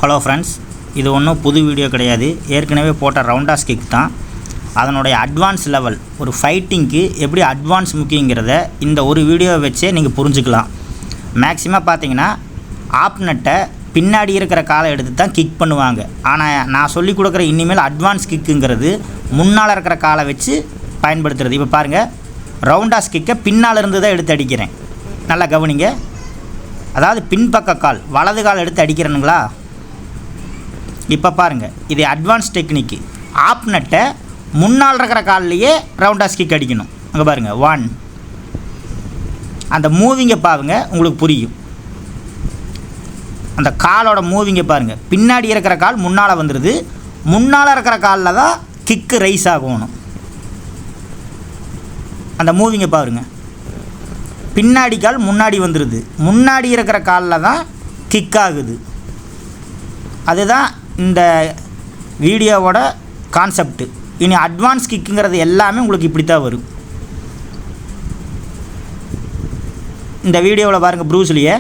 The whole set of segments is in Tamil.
ஹலோ ஃப்ரெண்ட்ஸ், இது ஒன்றும் புது வீடியோ கிடையாது. ஏற்கனவே போட்ட ரவுண்டாஸ் கிக் தான். அதனுடைய அட்வான்ஸ் லெவல், ஒரு ஃபைட்டிங்க்கு எப்படி அட்வான்ஸ் முக்கியங்கிறத இந்த ஒரு வீடியோவை வச்சே நீங்கள் புரிஞ்சுக்கலாம். மேக்ஸிமம் பார்த்தீங்கன்னா ஆப்நெட்டை பின்னாடி இருக்கிற காலை எடுத்து தான் கிக் பண்ணுவாங்க. ஆனால் நான் சொல்லிக் கொடுக்குற இனிமேல் அட்வான்ஸ் கிக்குங்கிறது முன்னால் இருக்கிற காலை வச்சு பயன்படுத்துகிறது. இப்போ பாருங்கள், ரவுண்டாஸ் கிக்கை பின்னால் இருந்து தான் எடுத்து அடிக்கிறேன். நல்லா கவனிங்க. அதாவது பின்பக்க கால், வலது கால் எடுத்து அடிக்கிறேனுங்களா. இப்போ பாருங்கள், இது அட்வான்ஸ் டெக்னிக்கு. ஆப்நெட்டை முன்னால் இருக்கிற கால்லையே ரவுண்டாஸ் கிக் அடிக்கணும். அங்கே பாருங்கள், 1. அந்த மூவிங்கை பாருங்க, உங்களுக்கு புரியும். அந்த காலோட மூவிங்கை பாருங்கள். பின்னாடி இருக்கிற கால் முன்னால் வந்துடுது. முன்னால் இருக்கிற காலில் தான் கிக்கு ரைஸ் ஆகணும். அந்த மூவிங்கை பாருங்கள். பின்னாடி கால் முன்னாடி வந்துடுது. முன்னாடி இருக்கிற காலில் தான் கிக் ஆகுது. அதுதான் இந்த வீடியோவோட கான்செப்ட். இனி அட்வான்ஸ் கிக்குங்கிறது எல்லாமே உங்களுக்கு இப்படி தான் வரும். இந்த வீடியோவில் பாருங்கள், ப்ரூஸ்லியை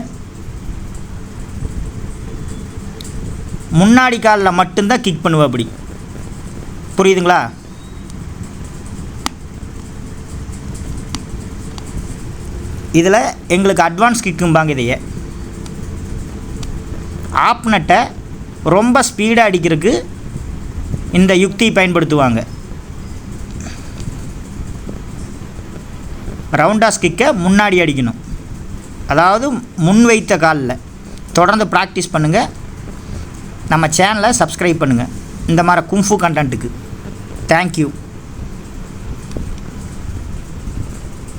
முன்னாடி காலில் மட்டும்தான் கிக் பண்ணுவா. அப்படி புரியுதுங்களா? இதில் எங்களுக்கு அட்வான்ஸ் கிக்கும்பாங்க. இதையே ஆப்நெட்டை ரொம்ப ஸ்பீடாக அடிக்கிறதுக்கு இந்த யுக்தி பயன்படுத்துவாங்க. ரவுண்டாஸ் கிக்கை முன்னாடி அடிக்கணும், அதாவது முன் வைத்த காலில். தொடர்ந்து ப்ராக்டிஸ் பண்ணுங்கள். நம்ம சேனலை சப்ஸ்கிரைப் பண்ணுங்கள் இந்த மாதிரி கும்ஃபு கண்டென்ட்டுக்கு. தேங்க்யூ.